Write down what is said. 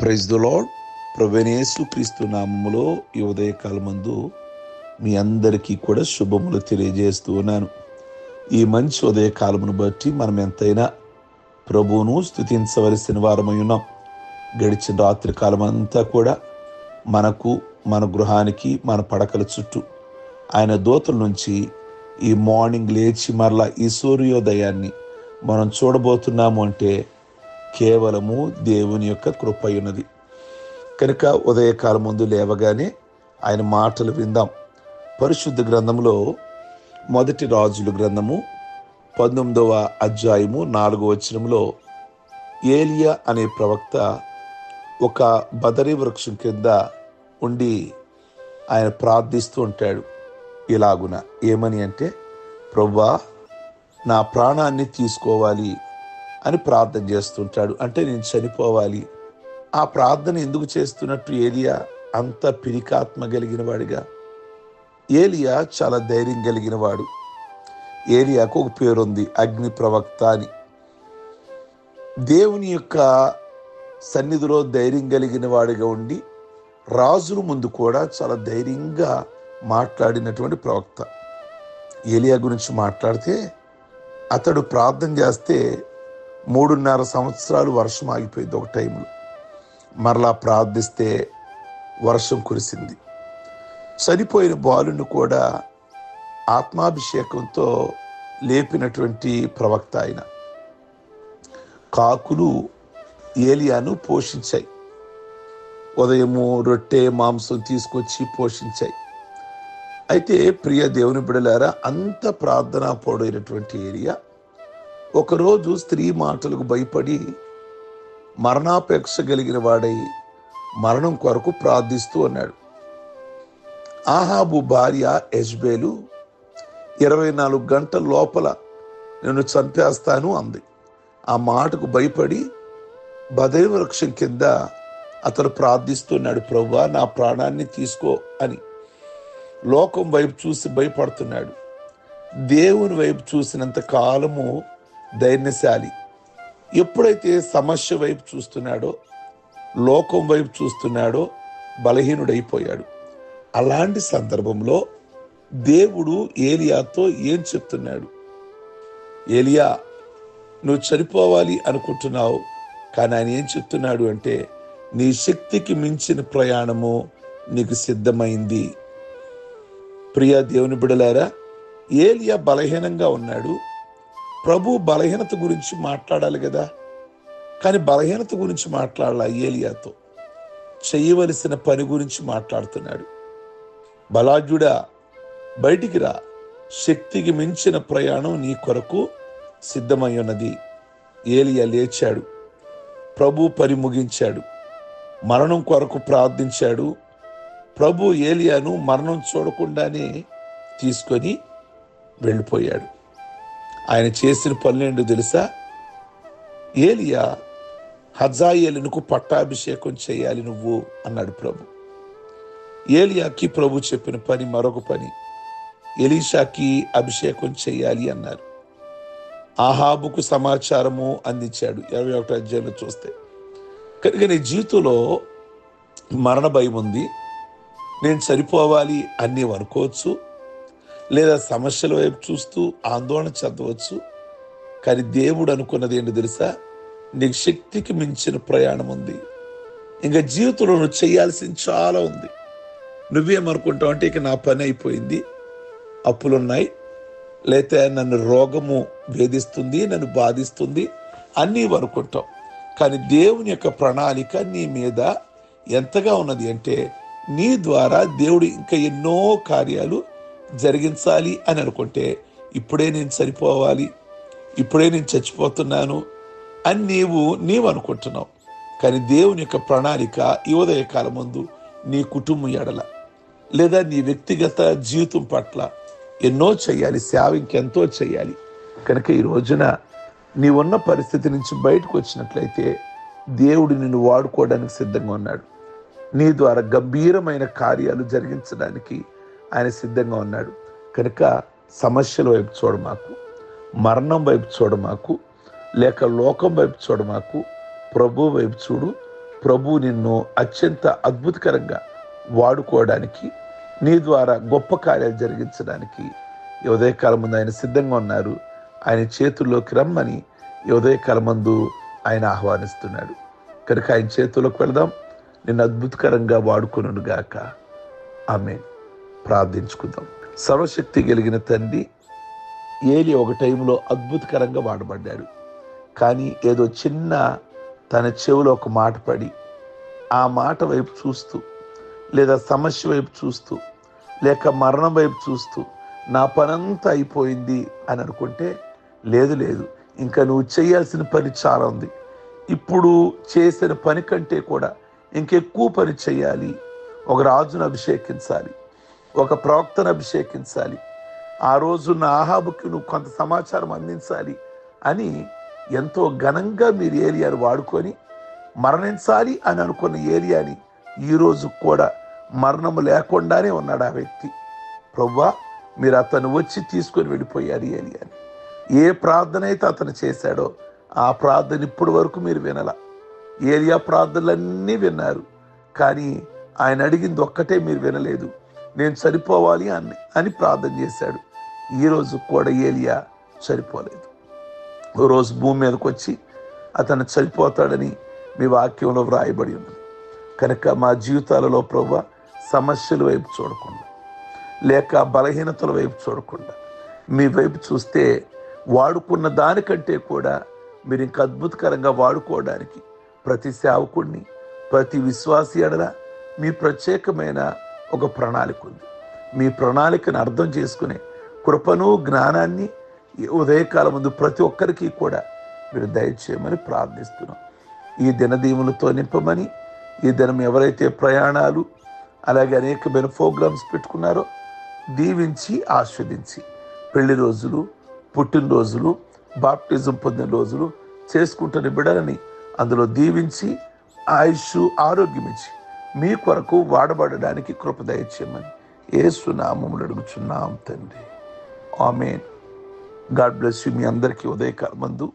Praise the lord. ప్రభువైన యేసుక్రీస్తు నామములో ఈ ఉదయకాలమందు మీ అందరికీ కూడా శుభములు తెలియజేస్తూ ఉన్నాను. ఈ మంచి ఉదయకాలమును బట్టి మనం ఎంతైనా ప్రభువును స్తుతించవలసిన వారమై ఉన్నాం. గడిచిన రాత్రి కాలం అంతా కూడా మనకు, మన గృహానికి, మన పడకల చుట్టూ ఆయన దూతల నుంచి ఈ మార్నింగ్ లేచి మరలా ఈ సూర్యోదయాన్ని మనం చూడబోతున్నాము అంటే కేవలము దేవుని యొక్క కృప ఉన్నది. కనుక ఉదయకాలం ముందు లేవగానే ఆయన మాటలు విందాం. పరిశుద్ధ గ్రంథంలో మొదటి రాజుల గ్రంథము 19వ అధ్యాయము 4వ వచనంలో ఏలియా అనే ప్రవక్త ఒక బదరీ వృక్షం కింద ఉండి ఆయన ప్రార్థిస్తూ ఉంటాడు. ఇలాగున ఏమని అంటే, ప్రభువా నా ప్రాణాన్ని తీసుకోవాలి అని ప్రార్థన చేస్తుంటాడు. అంటే నేను చనిపోవాలి. ఆ ప్రార్థన ఎందుకు చేస్తున్నట్టు ఏలియా అంత పిరికాత్మ కలిగిన వాడిగా? ఏలియా చాలా ధైర్యం కలిగిన వాడు. ఏలియాకు ఒక పేరుంది, అగ్ని ప్రవక్త అని. దేవుని యొక్క సన్నిధిలో ధైర్యం కలిగిన వాడిగా ఉండి రాజుల ముందు కూడా చాలా ధైర్యంగా మాట్లాడినటువంటి ప్రవక్త. ఏలియా గురించి మాట్లాడితే, అతడు ప్రార్థన చేస్తే 3.5 సంవత్సరాలు వర్షం ఆగిపోయింది. ఒక టైంలో మరలా ప్రార్థిస్తే వర్షం కురిసింది. చనిపోయిన బాలుని కూడా ఆత్మాభిషేకంతో లేపినటువంటి ప్రవక్త ఆయన. కాకులు ఏలియాను పోషించాయి. ఉదయము రొట్టె మాంసం తీసుకొచ్చి పోషించాయి. అయితే ప్రియ దేవుని బిడ్డలారా, అంత ప్రార్థనా పరుడైనటువంటి ఏలియా ఒకరోజు స్త్రీ మాటలకు భయపడి మరణాపేక్ష కలిగిన వాడై మరణం కొరకు ప్రార్థిస్తూ అన్నాడు. ఆహాబు భార్య యెజబేలు 24 గంటల లోపల నేను చంపేస్తాను అంది. ఆ మాటకు భయపడి బదరీ వృక్షం కింద అతను ప్రార్థిస్తున్నాడు, ప్రభువా నా ప్రాణాన్ని తీసుకో అని. లోకం వైపు చూసి భయపడుతున్నాడు. దేవుని వైపు చూసినంత కాలము ధైర్యశాలి. ఎప్పుడైతే సమస్య వైపు చూస్తున్నాడో, లోకం వైపు చూస్తున్నాడో బలహీనుడైపోయాడు. అలాంటి సందర్భంలో దేవుడు ఏలియాతో ఏం చెప్తున్నాడు? ఏలియా, నువ్వు చనిపోవాలి అనుకుంటున్నావు, కానీ ఆయన ఏం చెప్తున్నాడు అంటే, నీ శక్తికి మించిన ప్రయాణము నీకు సిద్ధమైంది. ప్రియ దేవుని బిడ్డలారా, ఏలియా బలహీనంగా ఉన్నాడు. ప్రభు బలహీనత గురించి మాట్లాడాలి కదా, కానీ బలహీనత గురించి మాట్లాడాల. ఏలియాతో చేయవలసిన పని గురించి మాట్లాడుతున్నాడు. బలాఢ్యుడా, బయటికి రా, శక్తికి మించిన ప్రయాణం నీ కొరకు సిద్ధమై ఉన్నది. ఏలియా లేచాడు, ప్రభు పని ముగించాడు, మరణం కొరకు ప్రార్థించాడు. ప్రభు ఏలియాను మరణం చూడకుండానే తీసుకొని వెళ్ళిపోయాడు. ఆయన చేసిన పనులేంటో తెలుసా? ఏలియా హజాయేలుకు పట్టాభిషేకం చేయాలి నువ్వు అన్నాడు ప్రభు. ఏలియాకి ప్రభు చెప్పిన పని మరొక పని, ఎలీషాకి అభిషేకం చేయాలి అన్నారు. ఆహాబుకు సమాచారము అందించాడు 21వ అధ్యాయంలో చూస్తే. కనుక నీ జీవితంలో మరణ భయం ఉంది, నేను చనిపోవాలి అని నీవు అనుకోవచ్చు, లేదా సమస్యల వైపు చూస్తూ ఆందోళన చెందవచ్చు. కానీ దేవుడు అనుకున్నది ఏంటో తెలుసా? నీకు శక్తికి మించిన ప్రయాణం ఉంది. ఇంకా జీవితంలో నువ్వు చేయాల్సింది చాలా ఉంది. నువ్వేమనుకుంటావు అంటే, ఇక నా పని అయిపోయింది, అప్పులున్నాయి, లేతే నన్ను రోగము వేధిస్తుంది, నన్ను బాధిస్తుంది అన్నీ అనుకుంటావు. కానీ దేవుని యొక్క ప్రణాళిక నీ మీద ఎంతగా ఉన్నది అంటే, నీ ద్వారా దేవుడు ఇంకా ఎన్నో కార్యాలు జరిగించాలి అని అనుకుంటే, ఇప్పుడే నేను చనిపోవాలి, ఇప్పుడే నేను చచ్చిపోతున్నాను అని నీవు అనుకుంటున్నావు. కానీ దేవుని యొక్క ప్రణాళిక ఈ ఉదయకాలం ముందు నీ కుటుంబం ఎడల, లేదా నీ వ్యక్తిగత జీవితం పట్ల ఎన్నో చేయాలి, సేవ ఇంకెంతో చేయాలి. కనుక ఈ రోజున నీవున్న పరిస్థితి నుంచి బయటకు వచ్చినట్లయితే దేవుడు నిన్ను వాడుకోవడానికి సిద్ధంగా ఉన్నాడు. నీ ద్వారా గంభీరమైన కార్యాలు జరిగించడానికి ఆయన సిద్ధంగా ఉన్నాడు. కనుక సమస్యల వైపు చూడమాకు, మరణం వైపు చూడమాకు, లేక లోకం వైపు చూడమాకు, ప్రభు వైపు చూడు. ప్రభు నిన్ను అత్యంత అద్భుతకరంగా వాడుకోవడానికి, నీ ద్వారా గొప్ప కార్యాలు జరిగించడానికి ఈ ఉదయకాలం ముందు ఆయన సిద్ధంగా ఉన్నారు. ఆయన చేతుల్లోకి రమ్మని ఈ ఉదయకాలం ముందు ఆయన ఆహ్వానిస్తున్నాడు. కనుక ఆయన చేతుల్లోకి వెళదాం. నిన్ను అద్భుతకరంగా వాడుకొనును గాక. ఆమేన్. ప్రార్థించుకుందాం. సర్వశక్తి కలిగిన తండ్రి, ఏలి ఒక టైంలో అద్భుతకరంగా వాడబడ్డాడు. కానీ ఏదో చిన్న తన చెవిలో ఒక మాట పడి, ఆ మాట వైపు చూస్తూ, లేదా సమస్య వైపు చూస్తూ, లేక మరణం వైపు చూస్తూ, నా పనంతా అయిపోయింది అని అనుకుంటే, లేదు లేదు, ఇంకా నువ్వు చేయాల్సిన పని చాలా ఉంది. ఇప్పుడు చేసిన పని కంటే కూడా ఇంకెక్కువ పని చేయాలి. ఒక రాజును అభిషేకించాలి, ఒక ప్రవక్తను అభిషేకించాలి, ఆ రోజున్న ఆహాబుకి నువ్వు కొంత సమాచారం అందించాలి అని ఎంతో ఘనంగా మీరు ఏలియాను వాడుకొని మరణించాలి అని అనుకున్న ఏలియాని ఈరోజు కూడా మరణము లేకుండానే ఉన్నాడు ఆ వ్యక్తి. ప్రభువా, మీరు అతను వచ్చి తీసుకొని వెళ్ళిపోయారు ఏలియాని. ఏ ప్రార్థన అయితే అతను చేశాడో ఆ ప్రార్థన ఇప్పటి వరకు మీరు వినలా. ఏలియా ప్రార్థనలన్నీ విన్నారు, కానీ ఆయన అడిగింది ఒక్కటే మీరు వినలేదు. నేను చనిపోవాలి అని ప్రార్థన చేశాడు. ఈరోజు కూడా ఏలియా చనిపోలేదు. ఓ రోజు భూమి మీదకి వచ్చి అతను చనిపోతాడని మీ వాక్యంలో వ్రాయబడి ఉన్నది. కనుక మా జీవితాలలో ప్రభువా, సమస్యల వైపు చూడకుండా, లేక బలహీనతల వైపు చూడకుండా మీ వైపు చూస్తే వాడుకున్న దానికంటే కూడా మీరు ఇంకా అద్భుతకరంగా వాడుకోవడానికి ప్రతి సేవకుడిని, ప్రతి విశ్వాసి ఎడల మీ ప్రత్యేకమైన ఒక ప్రణాళిక ఉంది. మీ ప్రణాళికను అర్థం చేసుకునే కృపను, జ్ఞానాన్ని ఈ ఉదయకాలం ముందు ప్రతి ఒక్కరికి కూడా మీరు దయచేయమని ప్రార్థిస్తున్నాం. ఈ దినదీవులతో నింపమని, ఈ దినం ఎవరైతే ప్రయాణాలు అలాగే అనేకమైన ప్రోగ్రామ్స్ పెట్టుకున్నారో దీవించి ఆస్వాదించి, పెళ్లి రోజులు, పుట్టినరోజులు, బాప్టిజం పొందిన రోజులు చేసుకుంటున్న బిడ్డలని అందులో దీవించి ఆయుష్, ఆరోగ్యం ఇచ్చి మీ కొరకు వాడబడడానికి కృప దయచేయమని యేసు నామములో అడుగుచున్నాం తండ్రి. ఆమేన్. God bless you. మీ అందరికీ ఉదయకాలం మందు